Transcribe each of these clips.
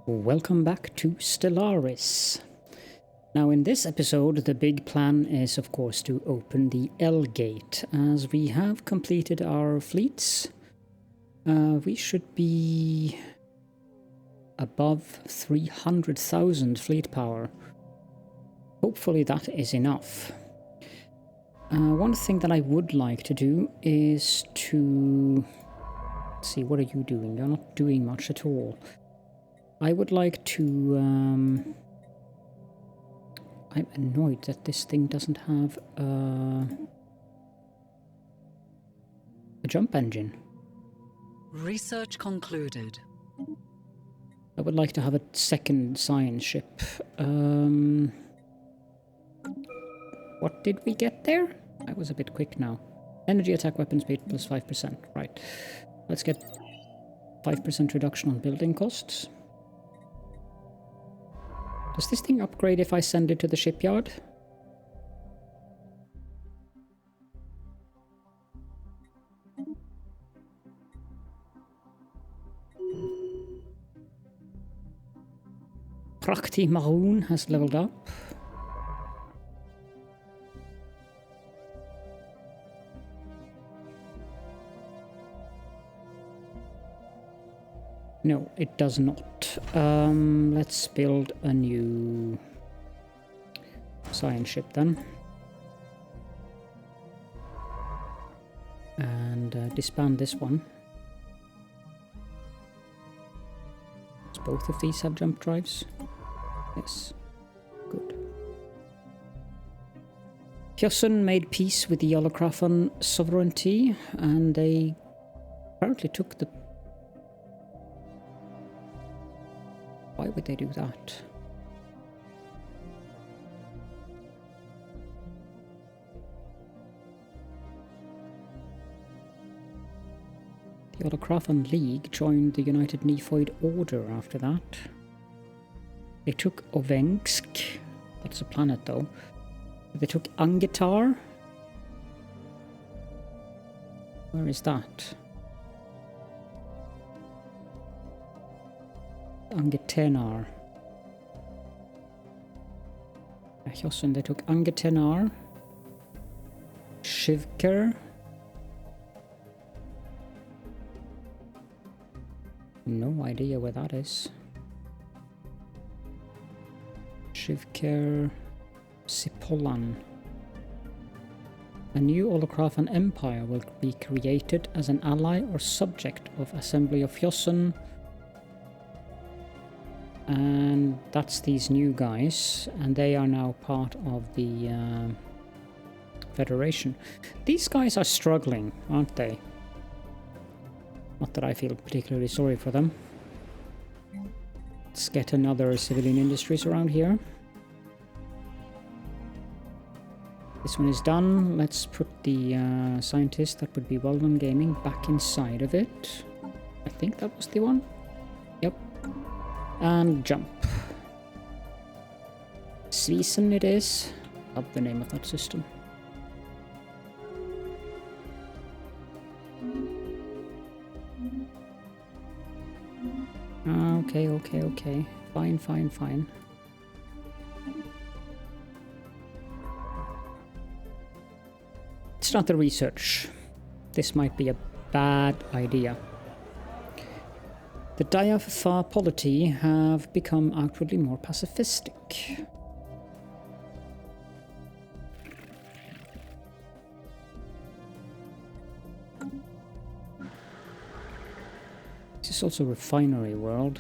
Welcome back to Stellaris. Now in this episode the big plan is of course to open the L gate. As we have completed our fleets, we should be above 300,000 fleet power. Hopefully that is enough. One thing that I would like to do is to... Let's see, what are you doing? You're not doing much at all. I would like to... I'm annoyed that this thing doesn't have a jump engine. Research concluded. I would like to have a second science ship. What did we get there? I was a bit quick now. Energy attack weapon speed plus 5%. Right. Let's get 5% reduction on building costs. Does this thing upgrade if I send it to the shipyard? Prakti Maroon has leveled up. No, it does not. Let's build a new science ship then. And disband this one. Does both of these have jump drives? Yes. Good. Hyosun made peace with the Holocraphon sovereignty, and they apparently took the... Why would they do that? The Holocraphon League joined the United Nephoid Order after that. They took Ovensk. That's a planet though. They took Angetar. Where is that? Angetenar. Hyosun, they took Angetenar. Shivker. No idea where that is. Shivker. Sipolan. A new Holocraphon empire will be created as an ally or subject of Assembly of Hyosun. And that's these new guys, and they are now part of the Federation. These guys are struggling, aren't they? Not that I feel particularly sorry for them. Let's get another civilian industries around here. This one is done. Let's put the scientist, that would be Weldon Gaming, back inside of it. I think that was the one. Yep. And jump. Sweden it is. Love the name of that system. Okay. Fine. Start the research. This might be a bad idea. The Diapha polity have become outwardly more pacifistic. This is also a refinery world.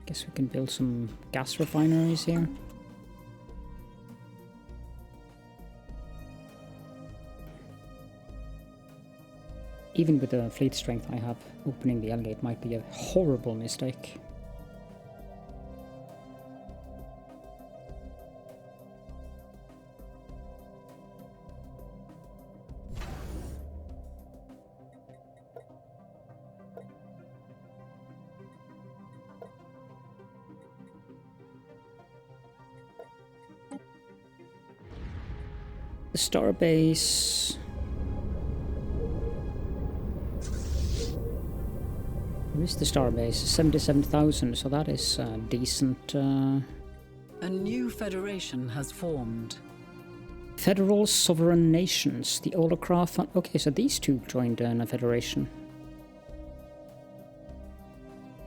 Guess we can build some gas refineries here. Even with the fleet strength I have, opening the L gate might be a horrible mistake. The Starbase... There is the starbase? 77,000, so that is decent. A new federation has formed. Federal Sovereign Nations, the Holocraft. Okay, so these two joined in a federation.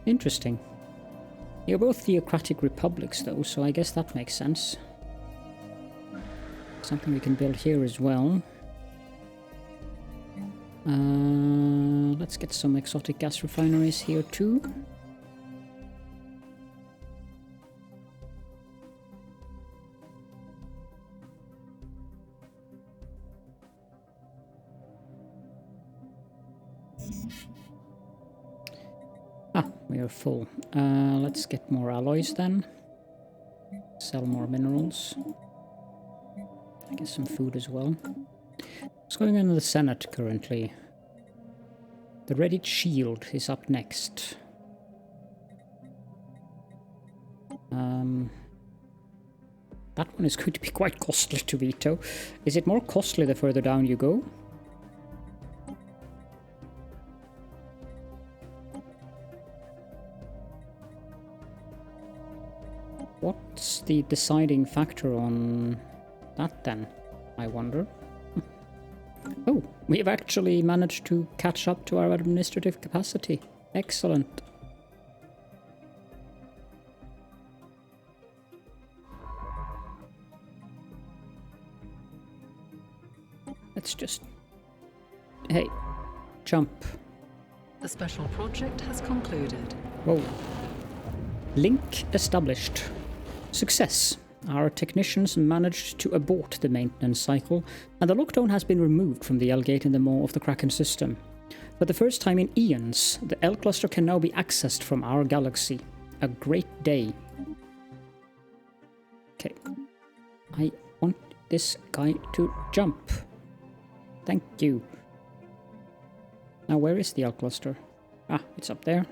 Interesting. You're both theocratic republics, though, so I guess that makes sense. Something we can build here as well. Let's get some exotic gas refineries here too. We are full. Let's get more alloys then. Sell more minerals. I guess some food as well. What's going on in the Senate currently? The Reddit Shield is up next. That one is going to be quite costly to veto. Is it more costly the further down you go? What's the deciding factor on that then, I wonder? Oh, we've actually managed to catch up to our administrative capacity. Excellent. Let's just... Hey, jump. The special project has concluded. Whoa. Link established. Success. Our technicians managed to abort the maintenance cycle, and the lockdown has been removed from the L-gate in the maw of the Kraken system. For the first time in eons, the L-cluster can now be accessed from our galaxy. A great day. Okay. I want this guy to jump. Thank you. Now where is the L-cluster? Ah, it's up there.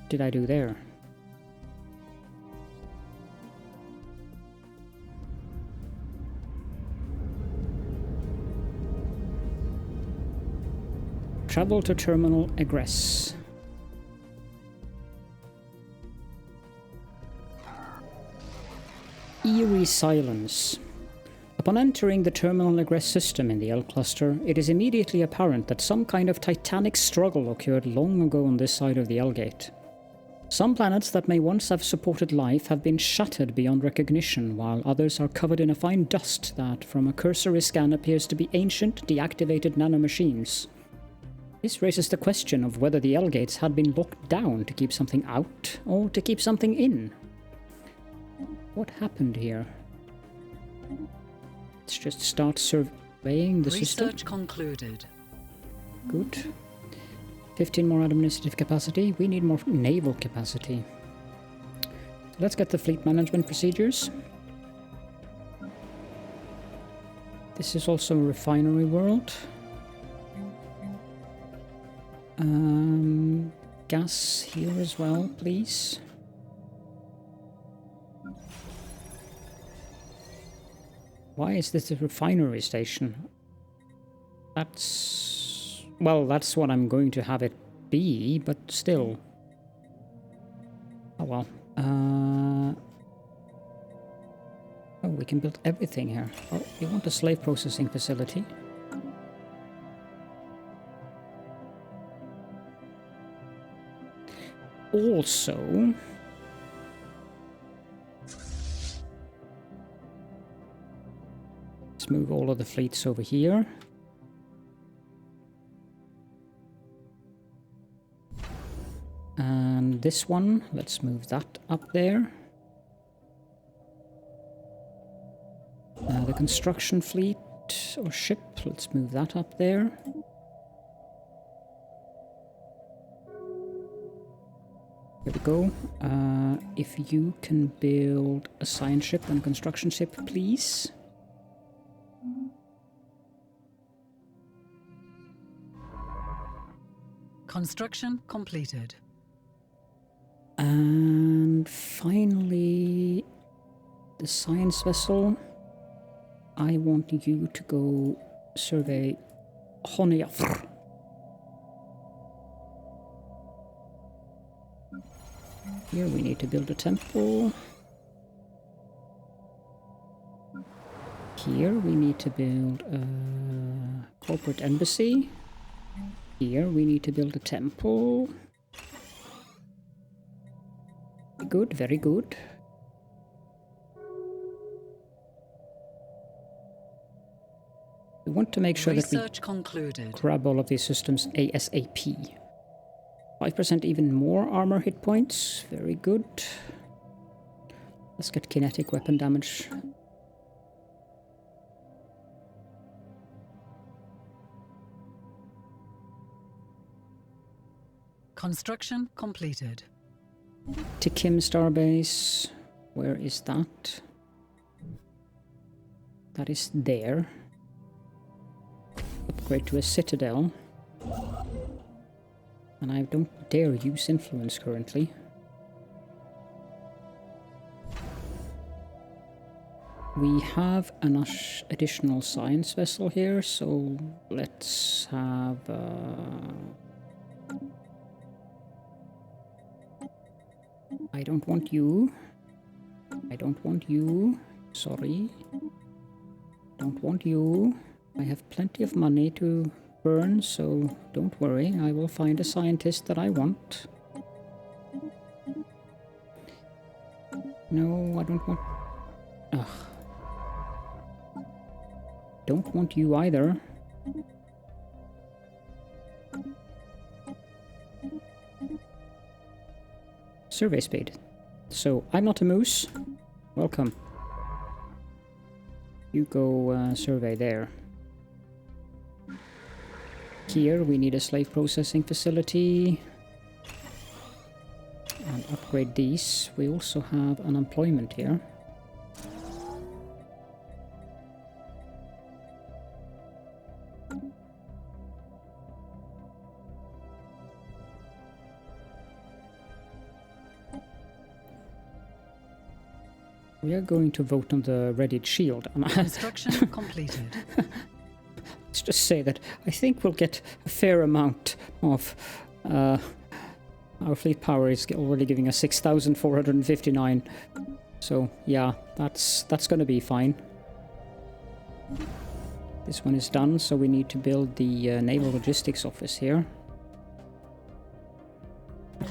Did I do there? Travel to terminal egress. Eerie silence. Upon entering the terminal egress system in the L cluster, it is immediately apparent that some kind of titanic struggle occurred long ago on this side of the L-gate. Some planets that may once have supported life have been shattered beyond recognition, while others are covered in a fine dust that, from a cursory scan, appears to be ancient, deactivated nanomachines. This raises the question of whether the L-gates had been locked down to keep something out, or to keep something in. What happened here? Let's just start surveying the system. Research concluded. Good. 15 more administrative capacity. We need more naval capacity. Let's get the fleet management procedures. This is also a refinery world. Gas here as well, please. Why is this a refinery station? That's... well, that's what I'm going to have it be, but still. Oh well. Oh, we can build everything here. Oh, you want a slave processing facility? Also... let's move all of the fleets over here. And this one, let's move that up there. The construction fleet or ship, let's move that up there. Here we go. If you can build a science ship and a construction ship, please. Construction completed. And finally, the science vessel. I want you to go survey Honiathar. Here we need to build a temple. Here we need to build a corporate embassy. Here we need to build a temple. Good, very good. We want to make sure that we grab all of these systems ASAP. 5% even more armor hit points. Very good. Let's get kinetic weapon damage. Construction completed. Tikim Starbase. Where is that? That is there. Upgrade to a citadel. And I don't dare use influence currently. We have an additional science vessel here, so let's have... I don't want you. I don't want you. Sorry. Don't want you. I have plenty of money to burn, so don't worry. I will find a scientist that I want. No, I don't want... Ugh. Don't want you either. Survey speed. So, I'm not a moose. Welcome. You go survey there. Here we need a slave processing facility. And upgrade these. We also have unemployment here. We are going to vote on the readied shield. Construction completed. Let's just say that I think we'll get a fair amount of... our fleet power is already giving us 6,459. So, yeah, that's going to be fine. This one is done, so we need to build the Naval Logistics Office here.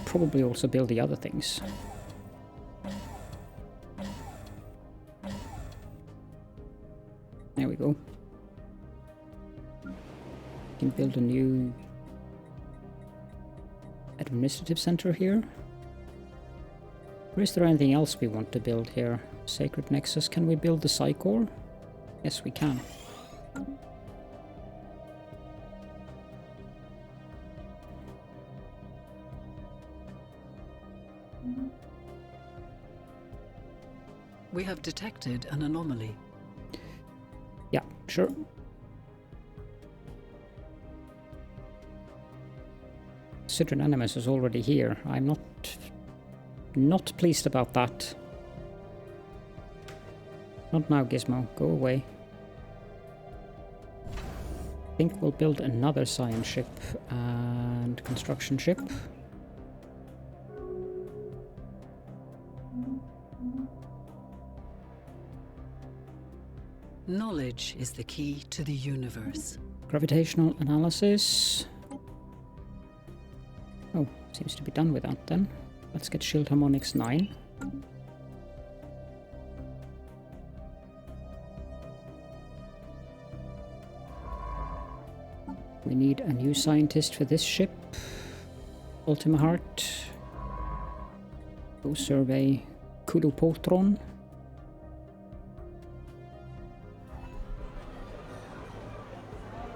Probably also build the other things. There we go. We can build a new administrative center here. Or is there anything else we want to build here? Sacred Nexus. Can we build the Psycore? Yes, we can. We have detected an anomaly. Yeah, sure. Citron Animus is already here. I'm not pleased about that. Not now, Gizmo. Go away. I think we'll build another science ship and construction ship. Knowledge is the key to the universe. Gravitational analysis. Oh, seems to be done with that then. Let's get Shield Harmonics 9. We need a new scientist for this ship. Ultima Heart. Go survey Kudopotron.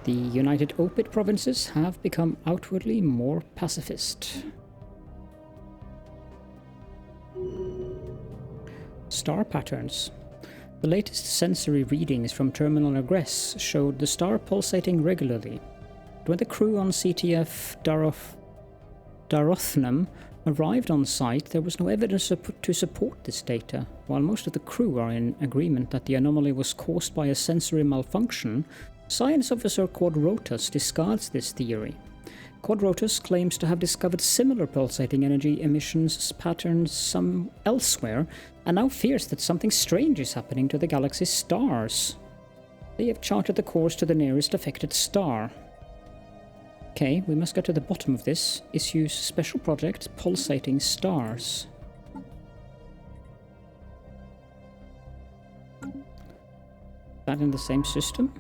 The United Opit provinces have become outwardly more pacifist. Star patterns. The latest sensory readings from Terminal Egress showed the star pulsating regularly. When the crew on CTF Darothnam Arrived on site, there was no evidence to support this data. While most of the crew are in agreement that the anomaly was caused by a sensory malfunction, Science Officer Quadrotus discards this theory. Quadrotus claims to have discovered similar pulsating energy emissions patterns some elsewhere, and now fears that something strange is happening to the galaxy's stars. They have charted the course to the nearest affected star. Okay, we must get to the bottom of this. Issues special project pulsating stars. That in the same system?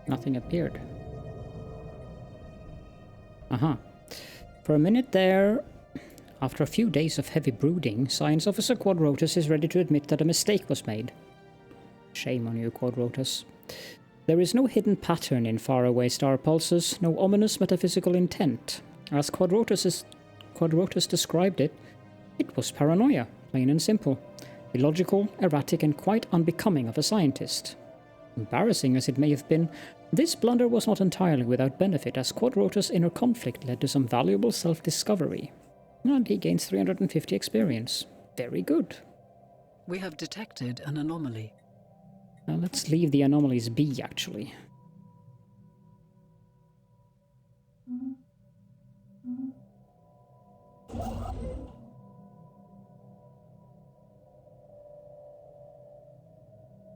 Nothing appeared. Aha. For a minute there, after a few days of heavy brooding, Science Officer Quadrotus is ready to admit that a mistake was made. Shame on you, Quadrotus. There is no hidden pattern in faraway star pulses, no ominous metaphysical intent. As Quadrotus described it, it was paranoia, plain and simple. Illogical, erratic, and quite unbecoming of a scientist. Embarrassing as it may have been, this blunder was not entirely without benefit, as Quadrotus' inner conflict led to some valuable self-discovery. And he gains 350 experience. Very good. We have detected an anomaly. Now let's leave the anomalies be, actually.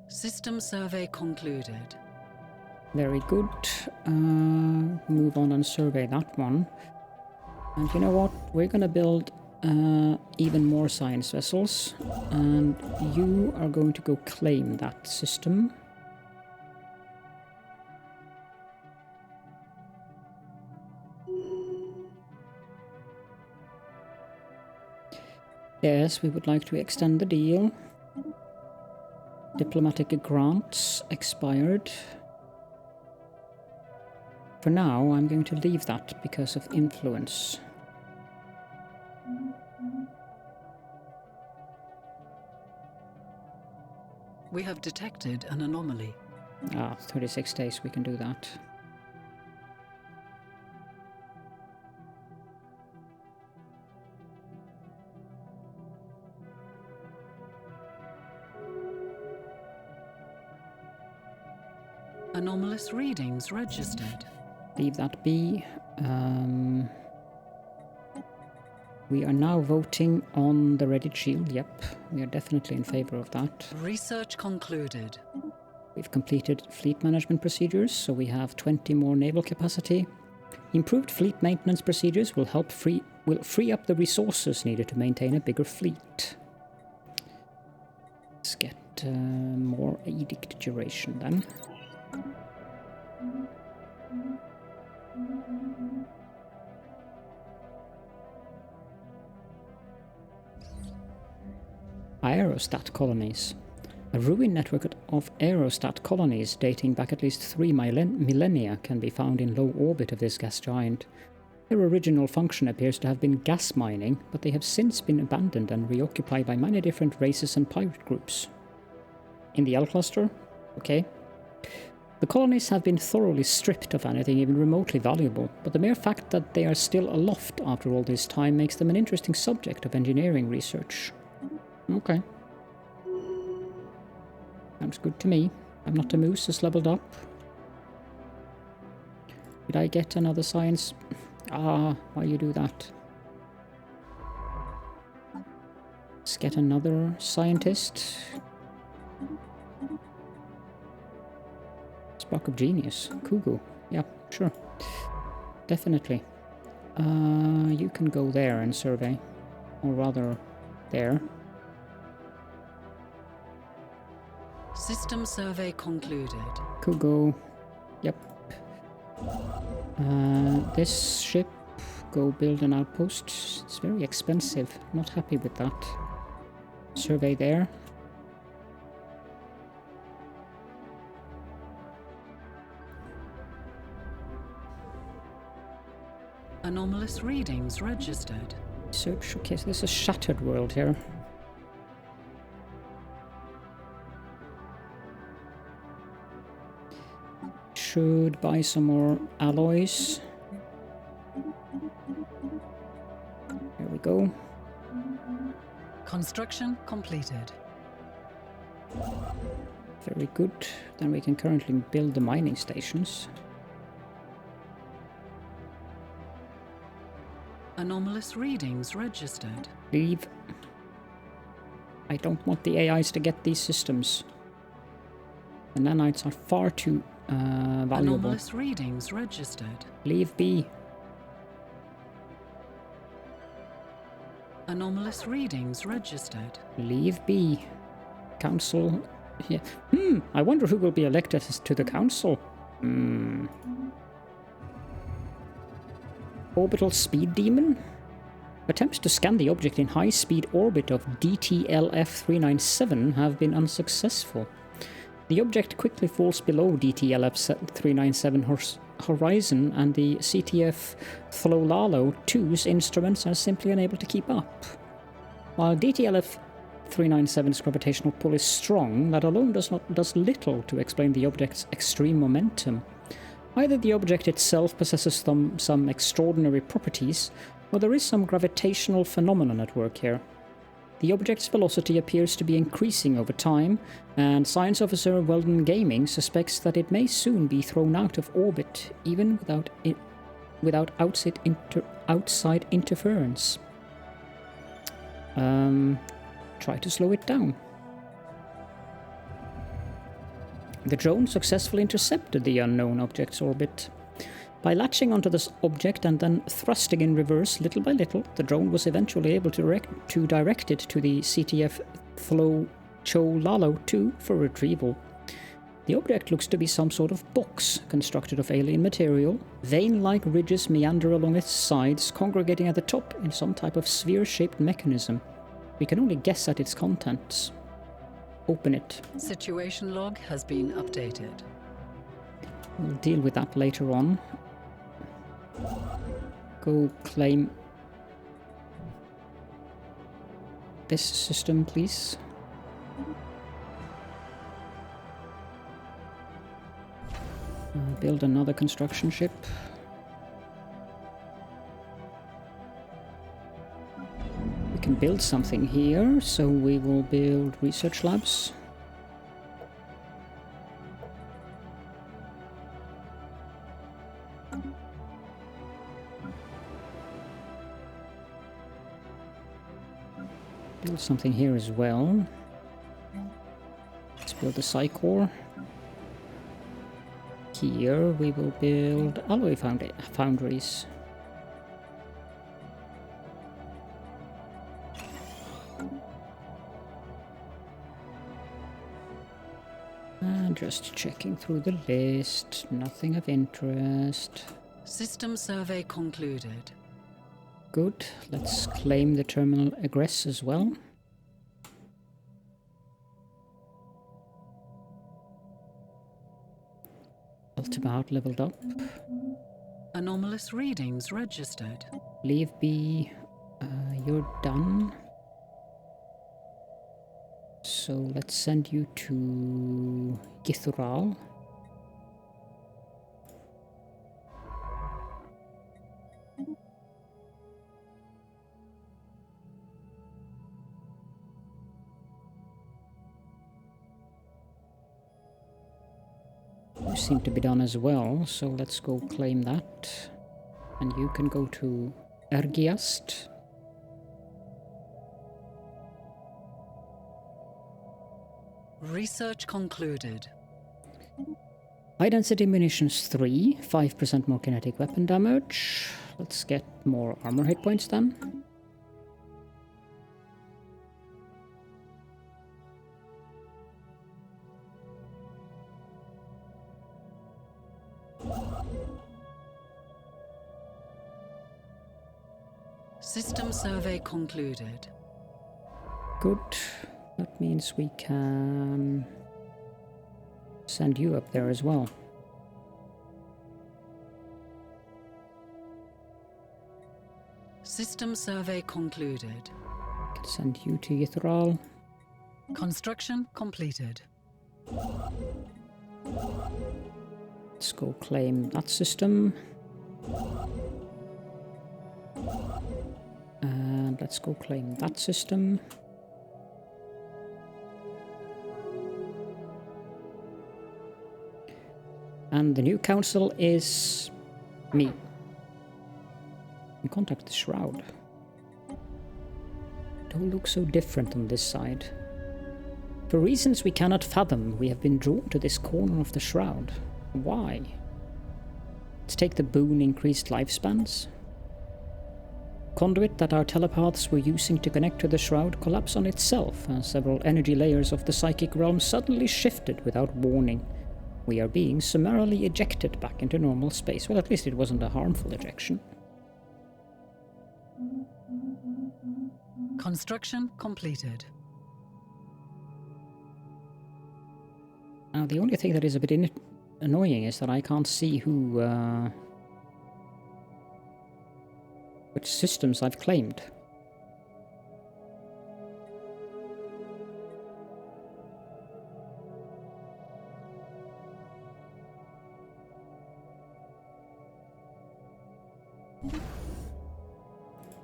System survey concluded. Very good. Move on and survey that one. And you know what? We're gonna build even more science vessels. And you are going to go claim that system. Yes, we would like to extend the deal. Diplomatic grants expired. For now, I'm going to leave that because of influence. We have detected an anomaly. 36 days, we can do that. Anomalous readings registered. Leave that be. We are now voting on the Reddit shield. Yep, we are definitely in favor of that. Research concluded. We've completed fleet management procedures, so we have 20 more naval capacity. Improved fleet maintenance procedures will free up the resources needed to maintain a bigger fleet. Let's get more edict duration then. Aerostat colonies. A ruined network of aerostat colonies dating back at least 3 millennia can be found in low orbit of this gas giant. Their original function appears to have been gas mining, but they have since been abandoned and reoccupied by many different races and pirate groups. In the L cluster? Okay. The colonies have been thoroughly stripped of anything even remotely valuable, but the mere fact that they are still aloft after all this time makes them an interesting subject of engineering research. Okay. Sounds good to me. I'm not a moose, is leveled up. Did I get another science? Why you do that? Let's get another scientist. Spark of Genius. Kugu. Yeah, sure. Definitely. You can go there and survey. Or rather, there. System survey concluded. Kugu. Yep. This ship, go build an outpost. It's very expensive. Not happy with that. Survey there. Anomalous readings registered. Search, okay, so there's a shattered world here. Should buy some more alloys. There we go. Construction completed. Very good. Then we can currently build the mining stations. Anomalous readings registered. Leave. I don't want the AIs to get these systems. The nanites are far too valuable. Anomalous readings registered. Leave be. Anomalous readings registered. Leave be. Council. Yeah. I wonder who will be elected to the council. Orbital speed demon? Attempts to scan the object in high-speed orbit of DTLF-397 have been unsuccessful. The object quickly falls below DTLF-397 horizon, and the CTF Thlolalo-2's instruments are simply unable to keep up. While DTLF-397's gravitational pull is strong, that alone does little to explain the object's extreme momentum. Either the object itself possesses some extraordinary properties, or there is some gravitational phenomenon at work here. The object's velocity appears to be increasing over time, and Science Officer Weldon Gaming suspects that it may soon be thrown out of orbit, even without outside interference. Try to slow it down. The drone successfully intercepted the unknown object's orbit. By latching onto this object and then thrusting in reverse little by little, the drone was eventually able to direct it to the CTF Thlolalo-2 for retrieval. The object looks to be some sort of box constructed of alien material. Vein-like ridges meander along its sides, congregating at the top in some type of sphere-shaped mechanism. We can only guess at its contents. Open it. Situation log has been updated. We'll deal with that later on. Go claim this system, please. Build another construction ship. We can build something here, so we will build research labs. Build something here as well. Let's build a Psycore. Here we will build alloy foundries. And just checking through the list, nothing of interest. System survey concluded. Good, let's claim the terminal egress as well. Ultimate leveled up. Anomalous readings registered. Leave be. You're done. So let's send you to Githural. You seem to be done as well, so let's go claim that. And you can go to Ergiast. Research concluded. High density munitions 3, 5% more kinetic weapon damage. Let's get more armor hit points then. System survey concluded. Good. That means we can send you up there as well. System survey concluded. Can send you to Ythral. Construction completed. Let's go claim that system. And let's go claim that system. And the new council is me. And contact the Shroud. Don't look so different on this side. For reasons we cannot fathom, we have been drawn to this corner of the Shroud. Why? Let's take the boon increased lifespans. Conduit that our telepaths were using to connect to the Shroud collapsed on itself as several energy layers of the psychic realm suddenly shifted without warning. We are being summarily ejected back into normal space. Well, at least it wasn't a harmful ejection. Construction completed. Now, the only thing that is a bit annoying is that I can't see who, which systems I've claimed.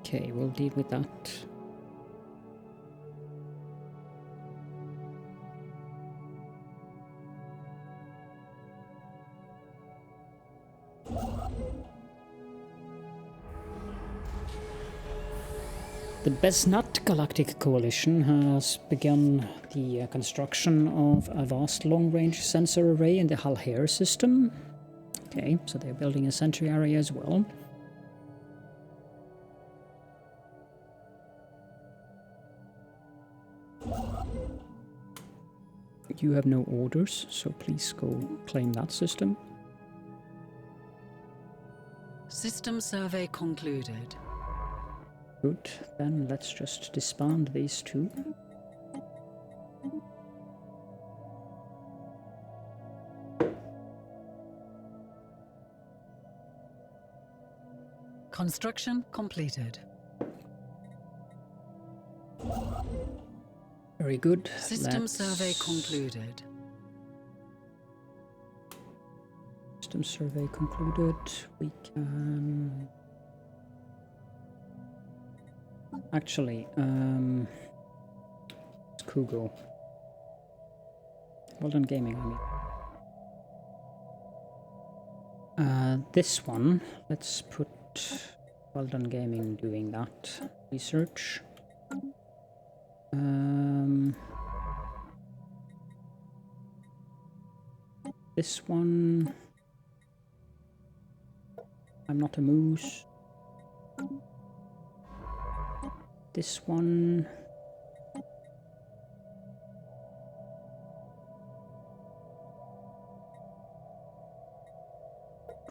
Okay, we'll deal with that. The Besnat Galactic Coalition has begun the construction of a vast long-range sensor array in the Halher system. Okay, so they're building a sentry area as well. You have no orders, so please go claim that system. System survey concluded. Good, then let's just disband these two. Construction completed. Very good. System survey concluded. System survey concluded. We can... Actually, it's Kugo. Well done gaming, I mean. This one, let's put Well Done Gaming doing that. Research. This one... I'm not a moose. This one...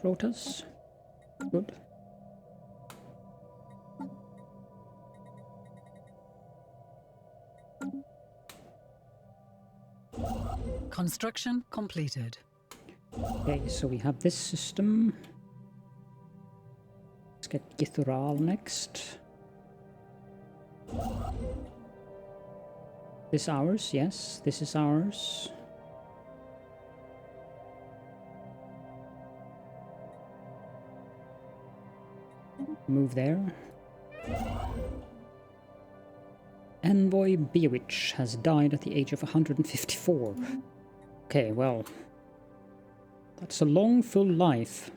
Rotas. Good. Construction completed. Okay, so we have this system. Let's get Githural next. This ours? Yes, this is ours. Move there. Envoy Beowich has died at the age of 154. Okay, well, that's a long, full life.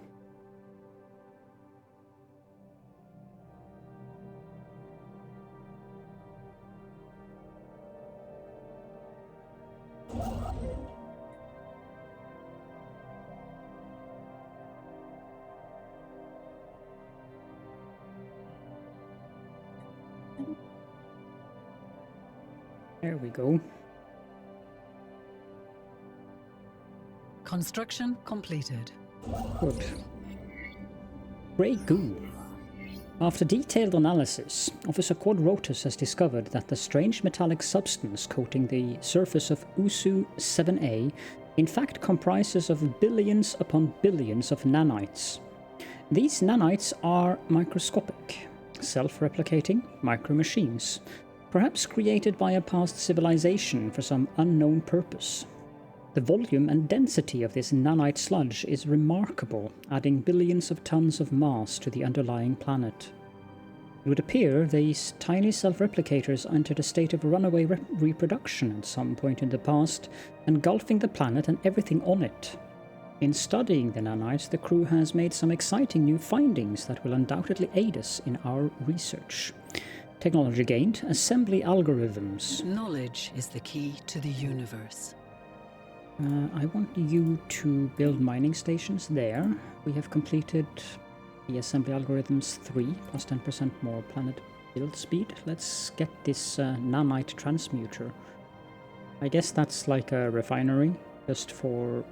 There we go. Construction completed. Good. Grey goo. After detailed analysis, Officer Quadrotus has discovered that the strange metallic substance coating the surface of Usu 7A in fact comprises of billions upon billions of nanites. These nanites are microscopic, Self-replicating micro-machines, perhaps created by a past civilization for some unknown purpose. The volume and density of this nanite sludge is remarkable, adding billions of tons of mass to the underlying planet. It would appear these tiny self-replicators entered a state of runaway reproduction at some point in the past, engulfing the planet and everything on it. In studying the nanites, the crew has made some exciting new findings that will undoubtedly aid us in our research. Technology gained, assembly algorithms. Knowledge is the key to the universe. I want you to build mining stations there. We have completed the assembly algorithms 3, plus 10% more planet build speed. Let's get this nanite transmuter. I guess that's like a refinery, just for...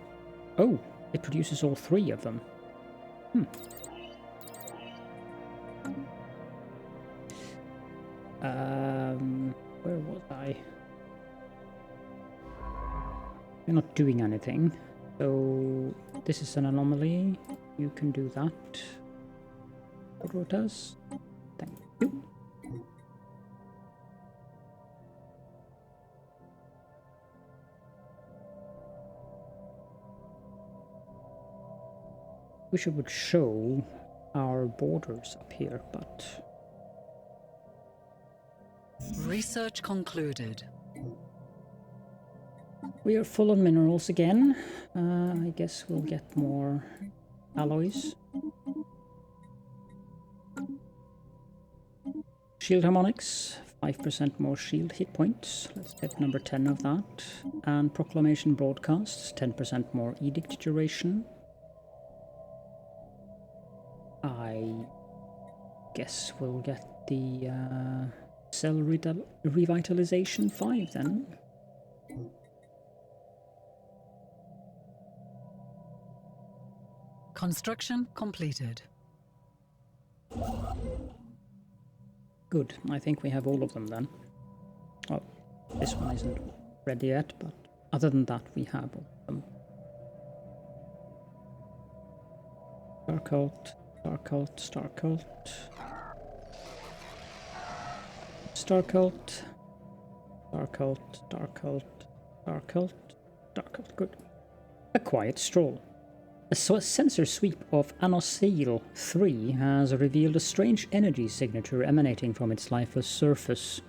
Oh, it produces all 3 of them. Where was I? You're not doing anything. So this is an anomaly. You can do that. Rotas. Thank you. Wish it would show our borders up here, but... Research concluded. We are full on minerals again. I guess we'll get more alloys. Shield harmonics, 5% more shield hit points. Let's get number 10 of that. And proclamation broadcasts, 10% more edict duration. I guess we'll get the cell revitalization 5 then. Construction completed. Good, I think we have all of them then. Oh, this one isn't ready yet, but other than that we have all of them. Star Cult, Star Cult, Star Cult. Star Cult, Star Cult, Star Cult, Star Cult, Star Cult, good. A quiet stroll. A sensor sweep of Anosail 3 has revealed a strange energy signature emanating from its lifeless surface.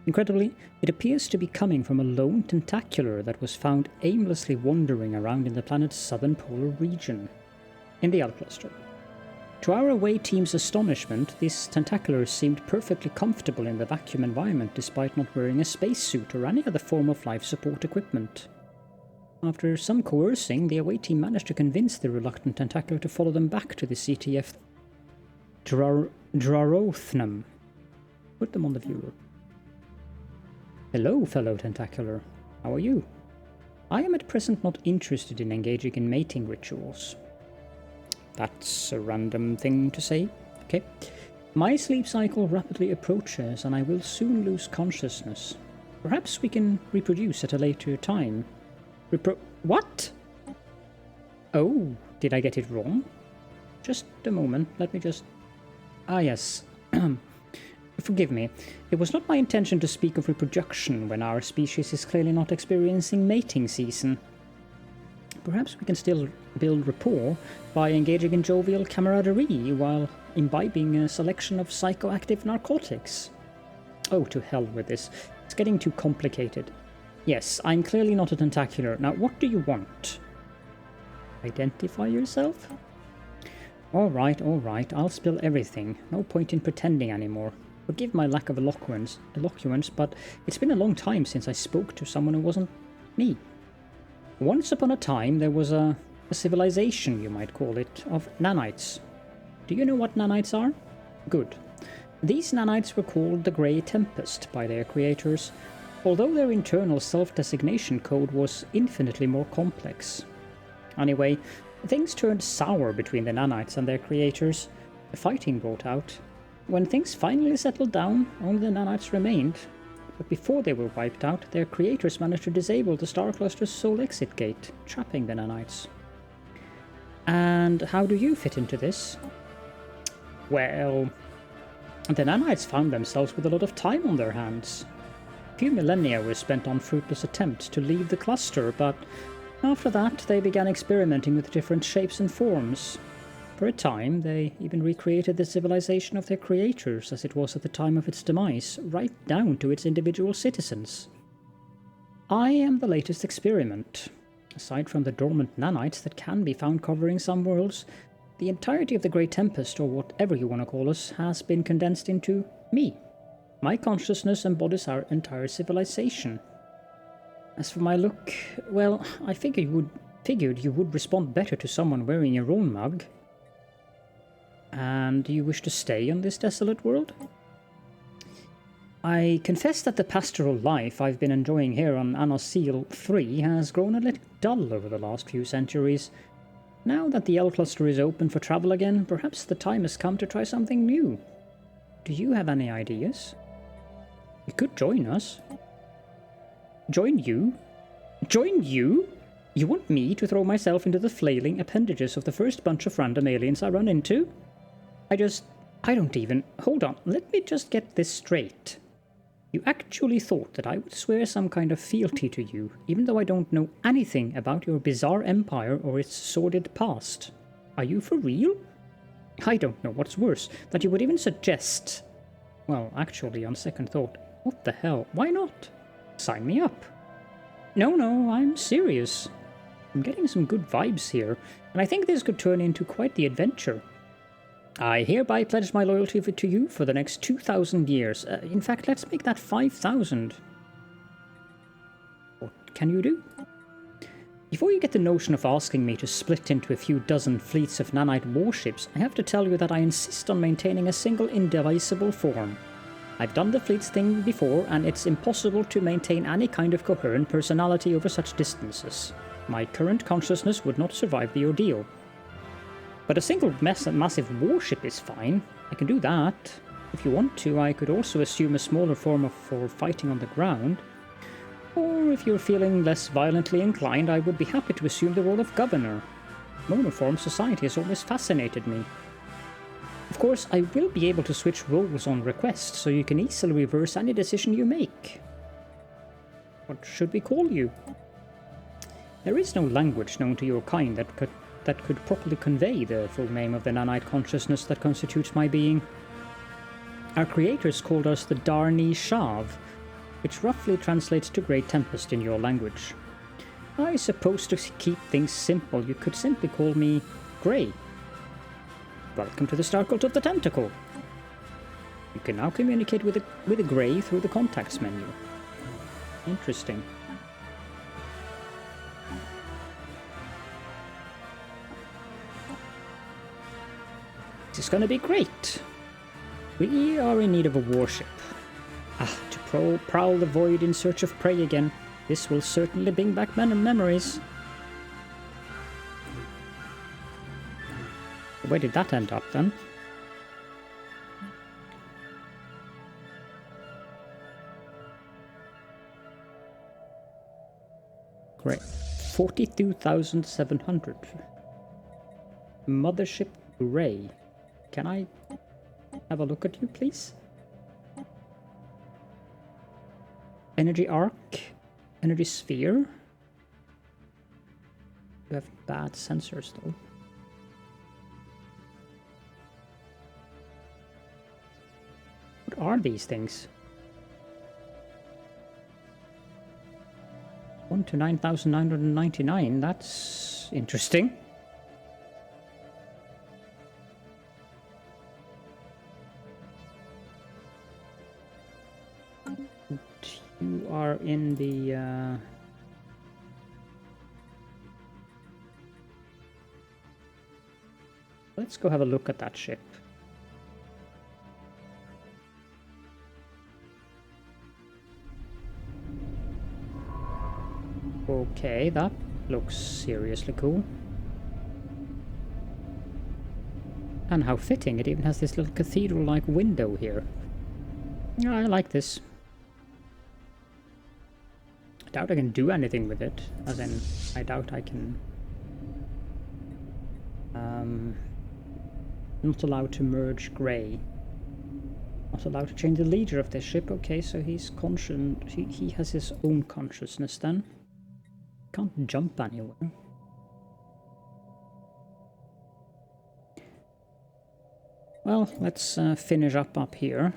Incredibly, it appears to be coming from a lone Tentacular that was found aimlessly wandering around in the planet's southern polar region, in the L cluster. To our away team's astonishment, this Tentacular seemed perfectly comfortable in the vacuum environment despite not wearing a spacesuit or any other form of life support equipment. After some coercing, the away team managed to convince the reluctant Tentacular to follow them back to the CTF Drarothnum. Put them on the viewer. Hello, fellow Tentacular. How are you? I am at present not interested in engaging in mating rituals. That's a random thing to say. Okay. My sleep cycle rapidly approaches and I will soon lose consciousness. Perhaps we can reproduce at a later time. What? Oh, did I get it wrong? Just a moment, let me just... Ah, yes. Forgive me. It was not my intention to speak of reproduction when our species is clearly not experiencing mating season. Perhaps we can still build rapport by engaging in jovial camaraderie while imbibing a selection of psychoactive narcotics. Oh, to hell with this. It's getting too complicated. Yes, I'm clearly not a Tentacular. Now, what do you want? Identify yourself? Alright, I'll spill everything. No point in pretending anymore. Forgive my lack of eloquence, but it's been a long time since I spoke to someone who wasn't me. Once upon a time, there was a civilization, you might call it, of nanites. Do you know what nanites are? Good. These nanites were called the Grey Tempest by their creators, although their internal self-designation code was infinitely more complex. Anyway, things turned sour between the nanites and their creators. The fighting broke out. When things finally settled down, only the nanites remained. But before they were wiped out, their creators managed to disable the star cluster's sole exit gate, trapping the nanites. And how do you fit into this? Well, The nanites found themselves with a lot of time on their hands. A few millennia were spent on fruitless attempts to leave the cluster, but after that they began experimenting with different shapes and forms. For a time, they even recreated the civilization of their creators as it was at the time of its demise, right down to its individual citizens. I am the latest experiment. Aside from the dormant nanites that can be found covering some worlds, the entirety of the Great Tempest, or whatever you want to call us, has been condensed into me. My consciousness embodies our entire civilization. As for my look, well, I figured you would respond better to someone wearing your own mug. And do you wish to stay on this desolate world? I confess that the pastoral life I've been enjoying here on Anosil 3 has grown a little dull over the last few centuries. Now that the L cluster is open for travel again, perhaps the time has come to try something new. Do you have any ideas? You could join us. Join you? Join you? You want me to throw myself into the flailing appendages of the first bunch of random aliens I run into? I don't even... Hold on, let me just get this straight. You actually thought that I would swear some kind of fealty to you, even though I don't know anything about your bizarre empire or its sordid past. Are you for real? I don't know what's worse, that you would even suggest... Well, actually, on second thought, what the hell, why not? Sign me up. No, I'm serious. I'm getting some good vibes here, and I think this could turn into quite the adventure. I hereby pledge my loyalty to you for the next 2,000 years. In fact, let's make that 5,000. What can you do? Before you get the notion of asking me to split into a few dozen fleets of nanite warships, I have to tell you that I insist on maintaining a single indivisible form. I've done the fleets thing before, and it's impossible to maintain any kind of coherent personality over such distances. My current consciousness would not survive the ordeal. But a single massive warship is fine. I can do that. If you want to, I could also assume a smaller form for fighting on the ground. Or if you're feeling less violently inclined, I would be happy to assume the role of governor. Monoform society has always fascinated me. Of course, I will be able to switch roles on request, so you can easily reverse any decision you make. What should we call you? There is no language known to your kind that could properly convey the full name of the nanite consciousness that constitutes my being. Our creators called us the Darni Shav, which roughly translates to Great Tempest in your language. I suppose to keep things simple, you could simply call me Grey. Welcome to the Star Cult of the Tentacle. You can now communicate with a Grey through the contacts menu. Interesting. This is gonna be great. We are in need of a warship. To prowl the void in search of prey again. This will certainly bring back memories. Where did that end up then? Great. 42,700. Mothership Grey. Can I have a look at you, please? Energy arc, energy sphere. You have bad sensors though. What are these things? 1 to 9,999, that's interesting. You are in the... Let's go have a look at that ship. Okay, that looks seriously cool. And how fitting, it even has this little cathedral-like window here. I like this. I doubt I can do anything with it, as in, I doubt I can... Not allowed to merge grey. Not allowed to change the leader of this ship. Okay, so he's conscious. He has his own consciousness then. Can't jump anywhere. Well, let's finish up here.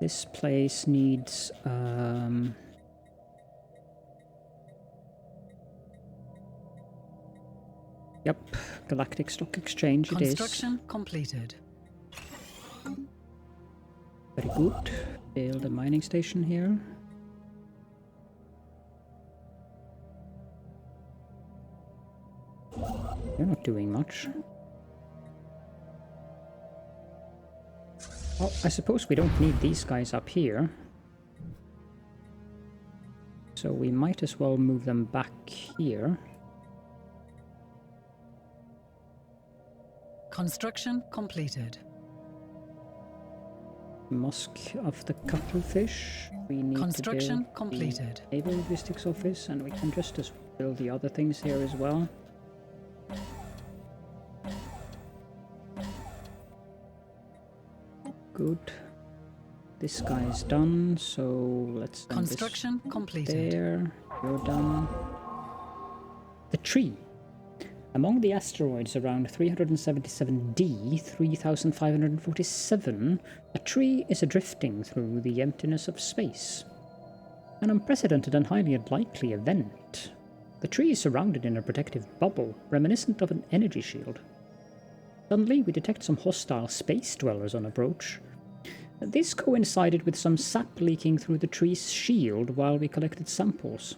This place needs... Yep, Galactic Stock Exchange it is. Construction completed. Very good. Build a mining station here. They're not doing much. Well, I suppose we don't need these guys up here. So we might as well move them back here. Construction completed. Musk of the Cuttlefish. We need Construction to build completed. the Naval Logistics Office, and we can just as build the other things here as well. Good. This guy's done, so let's send Construction this completed. there. You're done. The tree. Among the asteroids around 377D, 3547, a tree is drifting through the emptiness of space. An unprecedented and highly unlikely event. The tree is surrounded in a protective bubble, reminiscent of an energy shield. Suddenly, we detect some hostile space dwellers on approach. This coincided with some sap leaking through the tree's shield while we collected samples.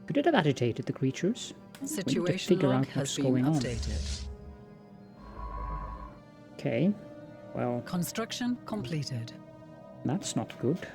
Could it have agitated the creatures? Situation log has been updated. Okay, well... Construction completed. That's not good.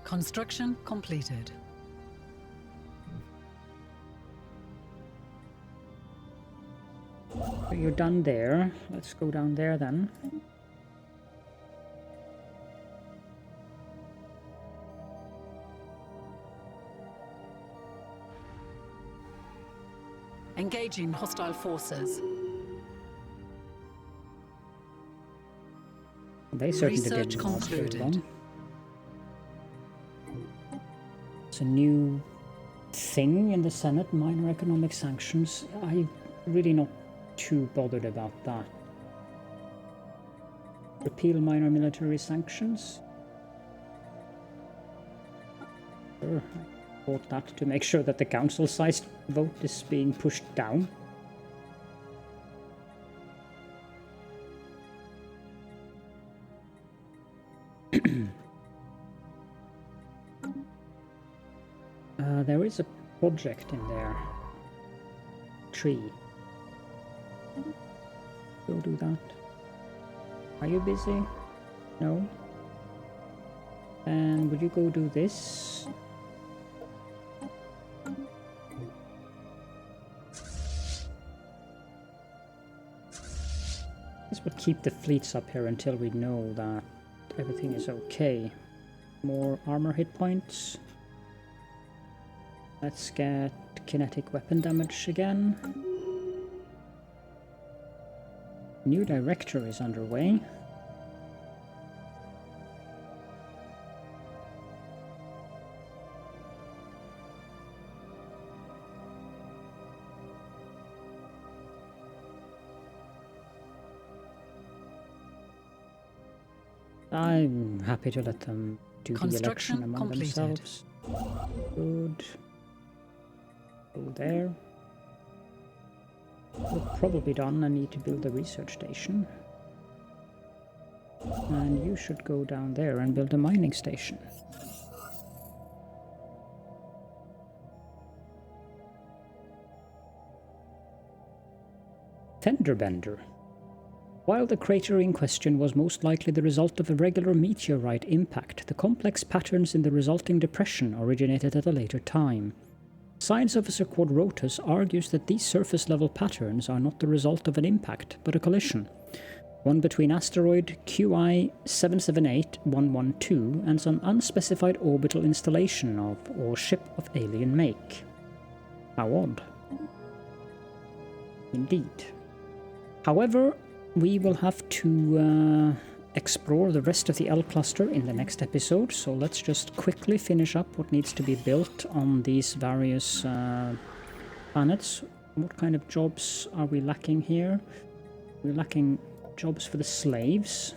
Construction completed. So you're done there. Let's go down there then. Engaging hostile forces. They certainly Research didn't last very concluded. long. It's a new thing in the Senate, minor economic sanctions. I'm really not too bothered about that. Repeal minor military sanctions? Sure, I bought that to make sure that the council-sized vote is being pushed down. There is a project in there. Tree. Go do that. Are you busy? No? And would you go do this? This would keep the fleets up here until we know that everything is okay. More armor hit points. Let's get kinetic weapon damage again. New director is underway. I'm happy to let them do the election among themselves. Good. Go there. We're probably done. I need to build a research station. And you should go down there and build a mining station. Fenderbender. While the crater in question was most likely the result of a regular meteorite impact, the complex patterns in the resulting depression originated at a later time. Science officer Quadrotus argues that these surface-level patterns are not the result of an impact, but a collision. One between asteroid QI 778112 and some unspecified orbital installation of or ship of alien make. How odd. Indeed. However, we will have to explore the rest of the L cluster in the next episode, so let's just quickly finish up what needs to be built on these various planets. What kind of jobs are we lacking here? We're lacking jobs for the slaves.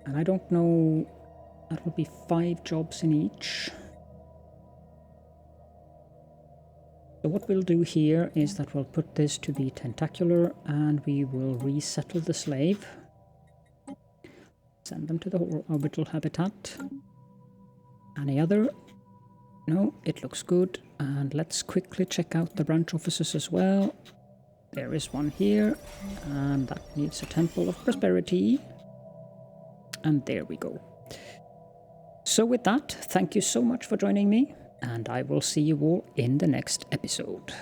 And I don't know, that will be 5 jobs in each. So what we'll do here is that we'll put this to the Tentacular and we will resettle the slave. Send them to the orbital habitat. Any other? No, it looks good. And let's quickly check out the branch offices as well. There is one here, and that needs a Temple of Prosperity. And there we go. So with that, thank you so much for joining me, and I will see you all in the next episode.